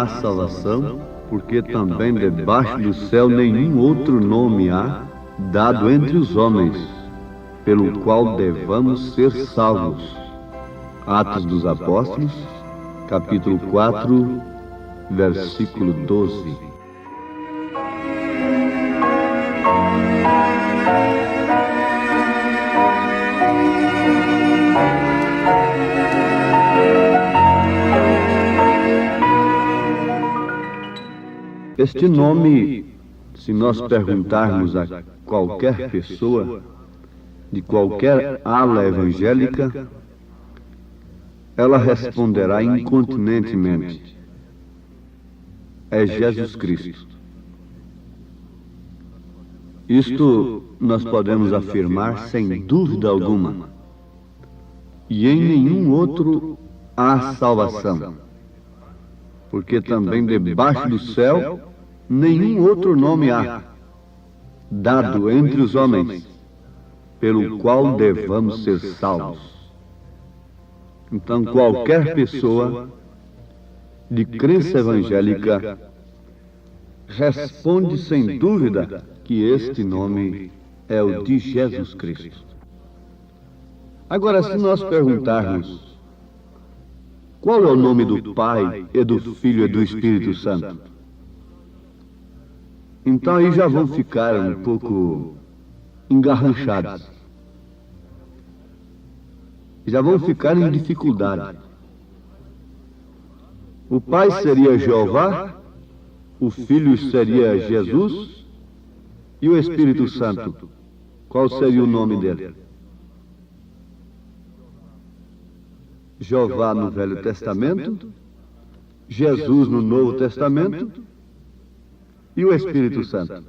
há salvação, porque também debaixo do céu nenhum outro nome há dado entre os homens, pelo qual devamos ser salvos. Atos dos Apóstolos, capítulo 4, versículo 12. Este nome, se nós perguntarmos a qualquer pessoa, de qualquer ala evangélica, ela responderá incontinentemente: é Jesus Cristo. Isto nós podemos afirmar sem dúvida alguma. E em nenhum outro há salvação, porque também debaixo do céu nenhum outro nome há dado entre os homens, pelo qual devamos ser salvos. Então, qualquer pessoa de crença evangélica responde sem dúvida que este nome é o de Jesus Cristo. Agora, se nós perguntarmos qual é o nome do Pai, e do Filho e do Espírito Santo, então aí já vão ficar um pouco engarranchados. Já vão ficar em dificuldade. O Pai seria Jeová, o Filho seria Jesus, e o Espírito Santo, qual seria o nome dele? Jeová no Velho Testamento, Jesus no Novo Testamento e o Espírito Santo.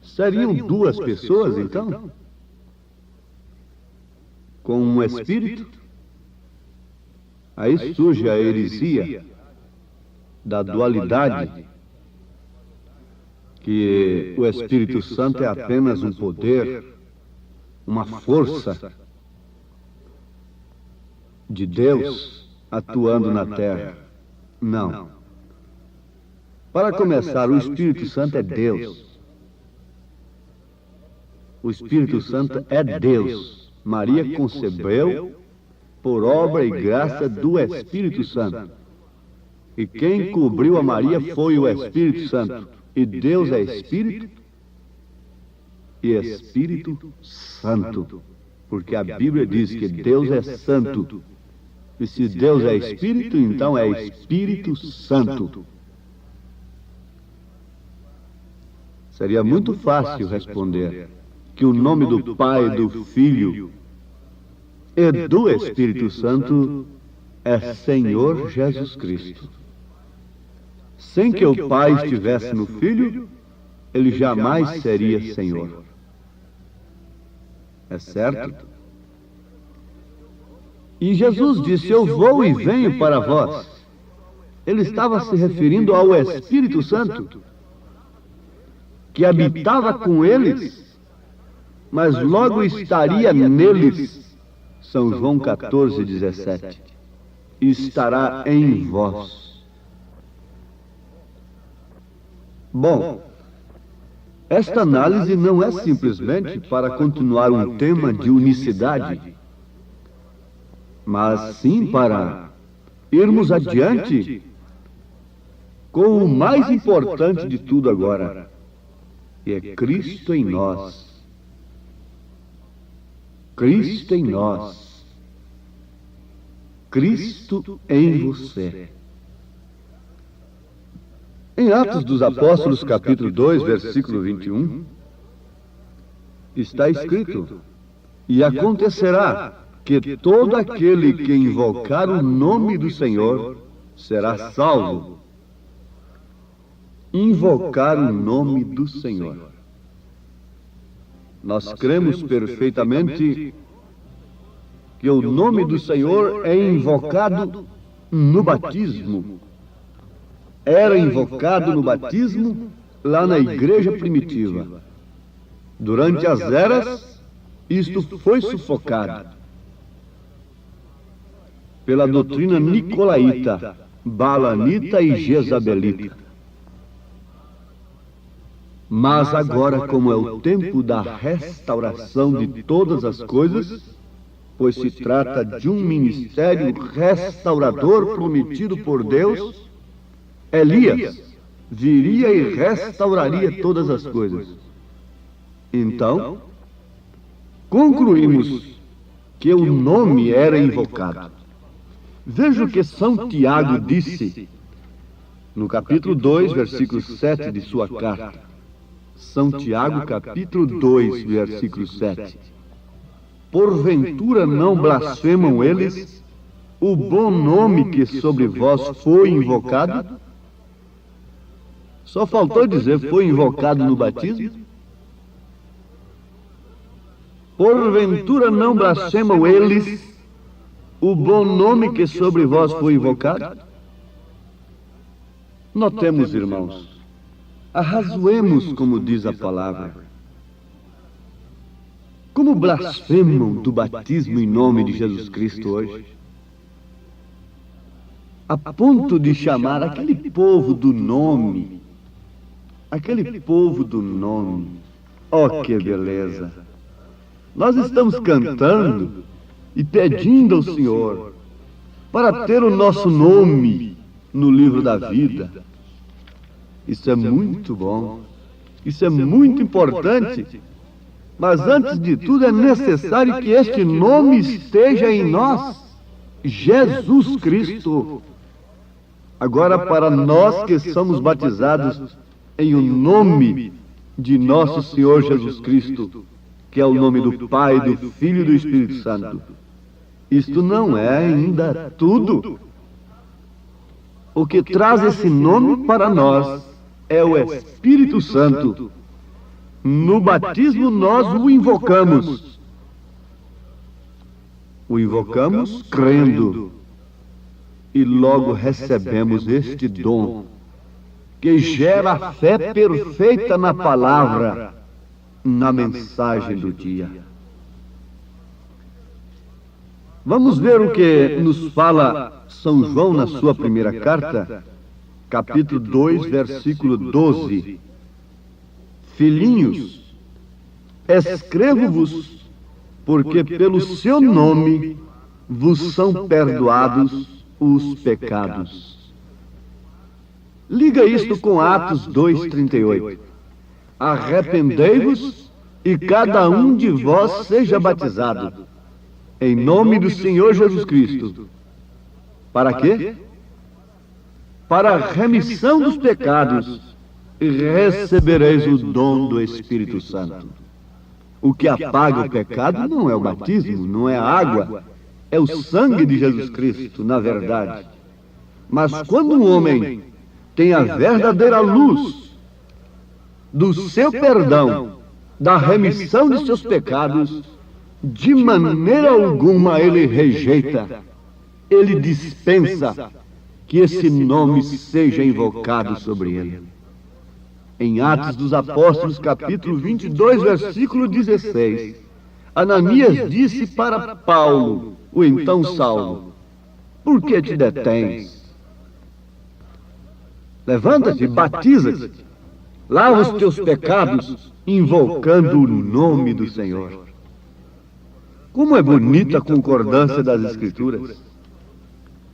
Seriam duas pessoas, então? Com um Espírito? Aí surge a heresia da dualidade, que o Espírito Santo é apenas um poder, uma força de Deus atuando na terra. Não. Para começar, o Espírito Santo é Deus. O Espírito Santo é Deus. Maria concebeu por obra e graça do Espírito Santo. E quem cobriu a Maria foi o Espírito Santo. E Deus é Espírito e Espírito Santo. Porque a Bíblia diz que Deus é santo. E se Deus é Espírito, então é Espírito Santo. Seria muito fácil responder que o nome do Pai, do Filho e do Espírito Santo é Senhor Jesus Cristo. Sem que o Pai estivesse no Filho, ele jamais seria Senhor. É certo? E Jesus disse: eu vou e venho para vós. Ele estava se referindo ao Espírito Santo, que habitava com eles, mas logo estaria neles. São João 14, 17. E estará em vós. Bom, esta análise não é simplesmente para continuar um tema de unicidade, mas sim para irmos adiante com o mais importante de tudo agora, que é Cristo em nós. Cristo em nós. Cristo em você. Em Atos dos Apóstolos, capítulo 2, versículo 21, está escrito: e acontecerá que todo aquele que invocar o nome do Senhor será salvo. Invocar o nome do Senhor. Nós cremos perfeitamente que o nome do Senhor é invocado no batismo. Era invocado no batismo lá na igreja primitiva. Durante as eras, isto foi sufocado pela doutrina nicolaíta, Baalanita e Jezabelita. Mas agora, como é o tempo da restauração de todas as coisas, pois se trata de um ministério restaurador prometido por Deus, Elias viria e restauraria todas as coisas. Então, concluímos que o nome era invocado. Veja o que São Tiago disse no capítulo 2, versículo 7 de sua carta. São Tiago, capítulo 2, versículo 7. Porventura não blasfemam eles o bom nome que sobre vós foi invocado? Só faltou dizer, foi invocado no batismo? Porventura não blasfemam eles o bom nome que sobre vós foi invocado? Notemos, irmãos, arrazoemos, como diz a palavra. Como blasfemam do batismo em nome de Jesus Cristo hoje? A ponto de chamar aquele povo do nome. Aquele povo do nome. Oh, que beleza! Nós estamos cantando e pedindo ao Senhor para ter o nosso nome no livro da vida. Isso é muito bom. Isso é muito importante. Mas antes de tudo é necessário que este nome esteja em nós. Jesus Cristo. Agora, para nós que somos batizados em o nome de nosso Senhor Jesus Cristo, que é o nome do Pai, do Filho e do Espírito Santo, isto não é ainda tudo. O que traz esse nome para nós é o Espírito Santo. No batismo nós o invocamos. O invocamos crendo. E logo recebemos este dom, que gera a fé perfeita na palavra, na mensagem do dia. Vamos ver o que nos fala São João na sua primeira carta, capítulo 2, versículo 12. Filhinhos, escrevo-vos, porque pelo seu nome vos são perdoados os pecados. Liga isto com Atos 2:38. Arrependei-vos e cada um de vós seja batizado em nome do Senhor Jesus Cristo. Para quê? Para a remissão dos pecados, e recebereis o dom do Espírito Santo. O que apaga o pecado não é o batismo, não é a água, é o sangue de Jesus Cristo, na verdade. Mas quando um homem tem a verdadeira luz do seu perdão, da remissão de seus pecados, de maneira alguma ele rejeita, ele dispensa que esse nome seja invocado sobre ele. Em Atos dos Apóstolos, capítulo 22, versículo 16, Ananias disse para Paulo, o então Saulo: por que te detens? Levanta-te, batiza-te, lava os teus pecados, invocando o nome do Senhor. Como é bonita a concordância das Escrituras.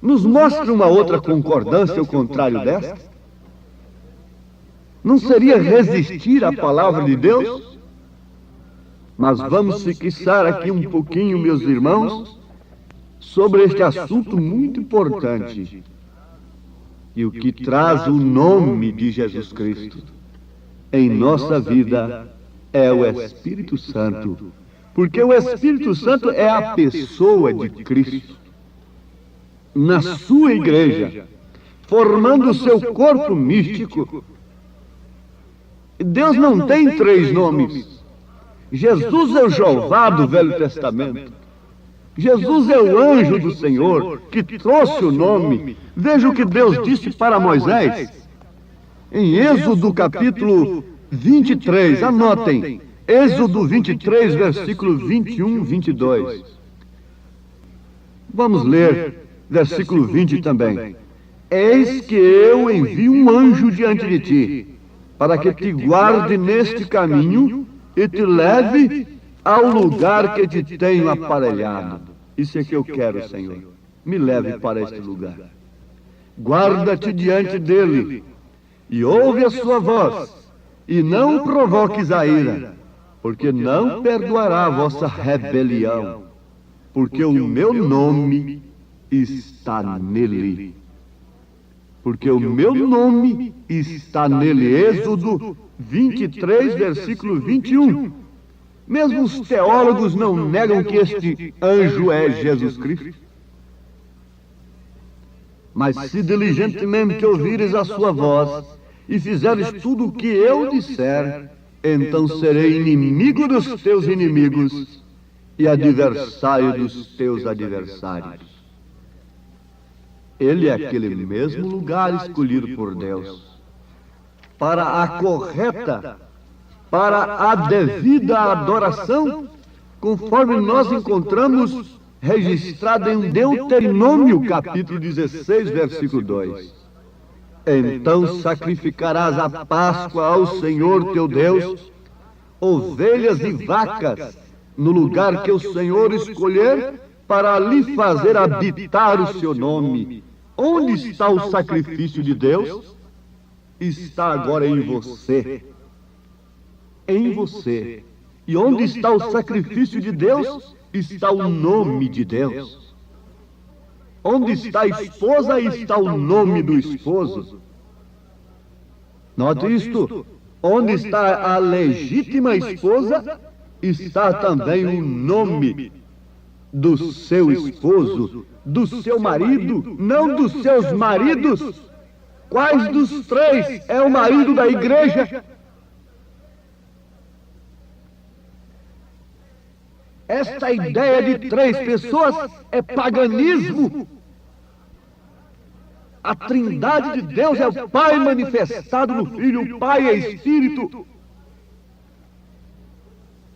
Nos mostra uma outra concordância, o contrário desta? Não seria resistir à palavra de Deus? Mas vamos fixar aqui um pouquinho, meus irmãos, sobre este assunto muito importante. E o que traz o nome de Jesus Cristo em nossa vida é o Espírito Santo. Porque o Espírito Santo é a pessoa de Cristo na sua igreja, formando o seu corpo místico. Deus não tem três nomes. Jesus é o Jeová do Velho Testamento. Jesus é o anjo do Senhor que trouxe o nome. Veja o que Deus disse para Moisés. Em Êxodo capítulo 23, anotem. Êxodo 23, versículo 21, 22. Vamos ler versículo 20 também. Eis que eu envio um anjo diante de ti, para que te guarde neste caminho e te leve ao lugar que te tenho aparelhado. Isso é que eu quero, Senhor. Me leve para este lugar. Guarda-te diante dele e ouve a sua voz, e não provoques a ira, porque não perdoará a vossa rebelião, porque o meu nome está nele. Porque o meu nome está nele. Êxodo 23, versículo 21. Mesmo os teólogos não negam que este anjo é Jesus Cristo. Mas se diligentemente ouvires a sua voz e fizeres tudo o que eu disser, então serei inimigo dos teus inimigos e adversário dos teus adversários. Ele é aquele mesmo lugar escolhido por Deus para a correta, para a devida adoração, conforme nós encontramos registrado em Deuteronômio, capítulo 16, versículo 2. Então sacrificarás a Páscoa ao Senhor teu Deus, ovelhas e vacas, no lugar que o Senhor escolher, para ali fazer habitar o seu nome. Onde está o sacrifício de Deus? Está agora em você. Em você. E onde está o sacrifício de Deus? Está o nome de Deus. Onde está a esposa, está o nome do esposo. Note isto. Onde está a legítima esposa, está também o nome do seu esposo, do seu marido, não dos seus maridos. Quais dos três é o marido da igreja? Esta ideia de três pessoas é paganismo. A trindade de Deus é o Pai manifestado no Filho, o Pai é Espírito.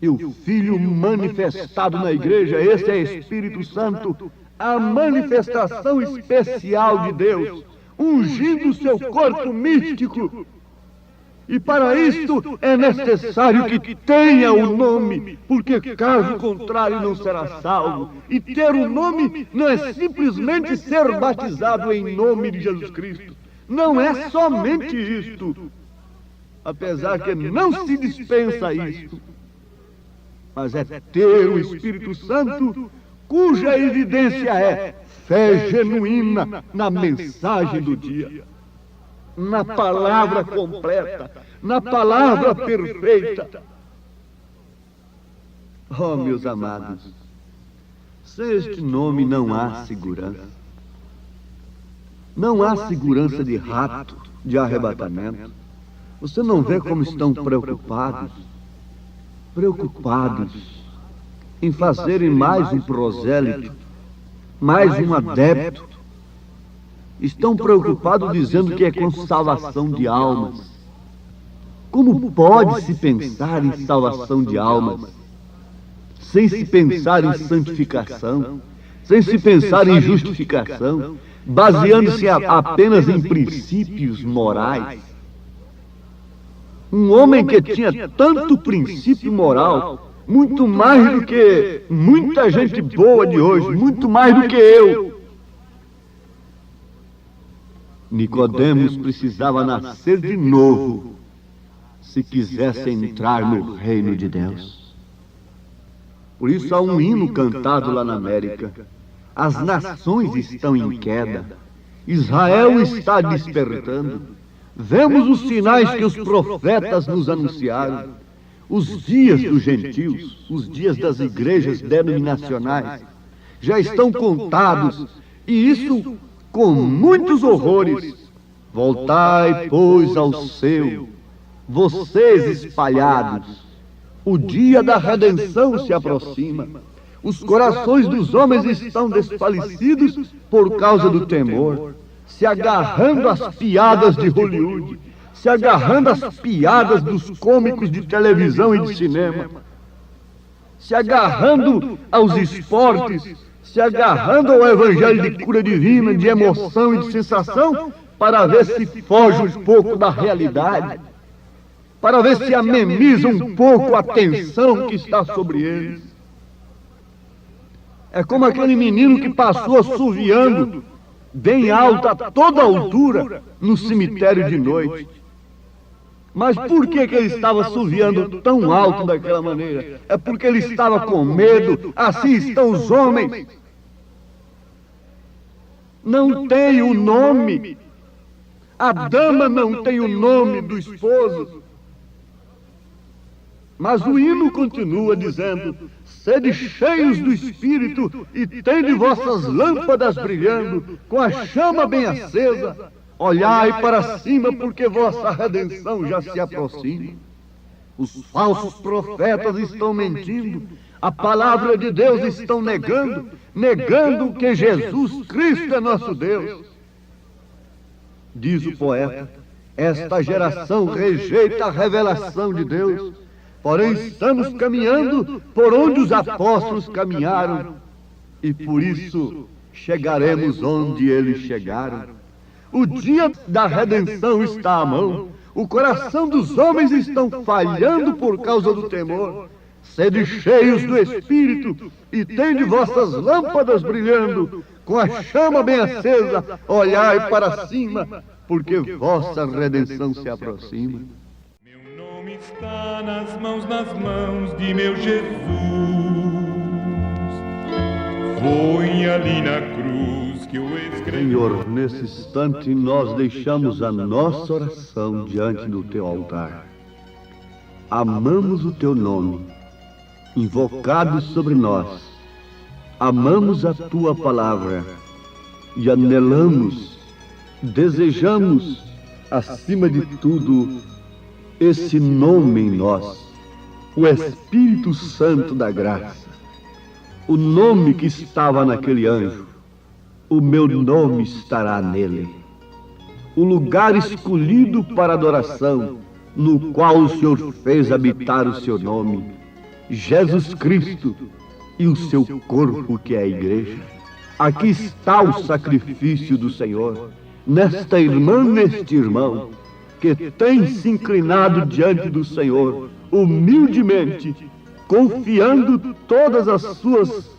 E o Filho manifestado na igreja, esse é Espírito Santo, a manifestação especial de Deus, ungindo o seu corpo místico. E para isto é necessário que tenha o nome, porque caso contrário não será salvo. E ter o nome não é simplesmente ser batizado em nome de Jesus Cristo. Não é somente isto, apesar que não se dispensa isto. Mas é ter o Espírito Santo, cuja evidência é fé genuína na mensagem do dia, na palavra completa, na palavra perfeita. Oh, meus amados, sem este nome não há segurança. Não há segurança de rapto, de arrebatamento. Você não vê como estão preocupados em fazerem mais um prosélito, mais um adepto. Estão preocupados dizendo que é com salvação de almas. Como pode se pensar em salvação de almas sem se pensar em santificação, sem se pensar em justificação, baseando-se apenas em princípios morais? Um homem que tinha tanto princípio moral, muito mais do que muita gente boa de hoje, muito mais do que eu. Nicodemos precisava nascer de novo se quisesse entrar no reino de Deus. Por isso há um hino cantado lá na América. As nações estão em queda. Israel está despertando. Vemos os sinais que os profetas nos anunciaram. Os dias dos gentios, os dias das igrejas denominacionais, já estão contados, e isso com muitos horrores. Voltai, pois, ao seu, vocês espalhados. O dia da redenção se aproxima. Os corações dos homens estão desfalecidos por causa do temor, se agarrando às piadas de Hollywood, se agarrando às piadas dos cômicos de televisão e de cinema, se agarrando aos esportes, se agarrando ao evangelho de cura divina, de emoção e de sensação, para ver se foge um pouco da realidade, para ver se ameniza um pouco a tensão que está sobre eles. É como aquele menino que passou assoviando bem alto, a toda altura, no cemitério de noite. Mas por que ele estava assoviando tão alto daquela maneira? É porque ele estava com medo. Assim estão os homens. Não tem o nome. A dama não tem o nome do esposo. Mas o hino continua dizendo: sede cheios do Espírito e tende vossas lâmpadas brilhando, com a chama bem acesa. Olhai para cima, porque vossa redenção já se aproxima. Os falsos profetas estão mentindo, a palavra de Deus estão negando que Jesus Cristo é nosso Deus. Diz o poeta: esta geração rejeita a revelação de Deus, porém estamos caminhando por onde os apóstolos caminharam, e por isso chegaremos onde eles chegaram. O dia da redenção está à mão. O coração dos homens estão falhando por causa do temor. Sede cheios do Espírito e tende vossas lâmpadas brilhando, com a chama bem acesa. Olhai para cima, porque vossa redenção se aproxima. Meu nome está nas mãos de meu Jesus. Foi ali na cruz que eu escrevi. Senhor, nesse instante nós deixamos a nossa oração diante do Teu altar. Amamos o Teu nome, invocado sobre nós. Amamos a Tua palavra e anelamos, desejamos, acima de tudo, esse nome em nós, o Espírito Santo da graça, o nome que estava naquele anjo. O meu nome estará nele. O lugar escolhido para adoração, no qual o Senhor fez habitar o seu nome, Jesus Cristo e o seu corpo que é a igreja. Aqui está o sacrifício do Senhor, nesta irmã, neste irmão, que tem se inclinado diante do Senhor, humildemente, confiando todas as suas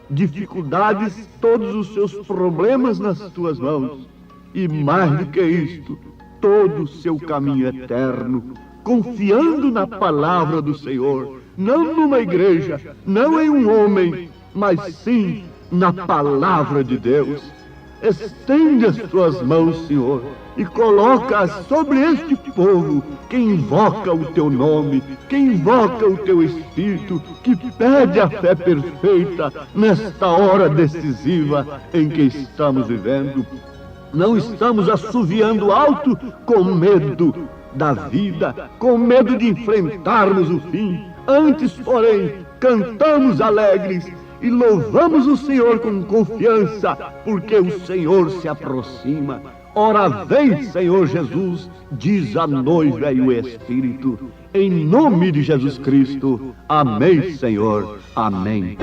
dificuldades, todos os seus problemas nas tuas mãos, e mais do que isto, todo o seu caminho eterno, confiando na palavra do Senhor, não numa igreja, não em um homem, mas sim na palavra de Deus. Estende as tuas mãos, Senhor, e coloca-as sobre este povo que invoca o teu nome, que invoca o teu Espírito, que pede a fé perfeita nesta hora decisiva em que estamos vivendo. Não estamos assoviando alto com medo da vida, com medo de enfrentarmos o fim. Antes, porém, cantamos alegres e louvamos o Senhor com confiança, porque o Senhor se aproxima. Ora vem, Senhor Jesus, diz a noiva e o Espírito, em nome de Jesus Cristo. Amém, Senhor. Amém.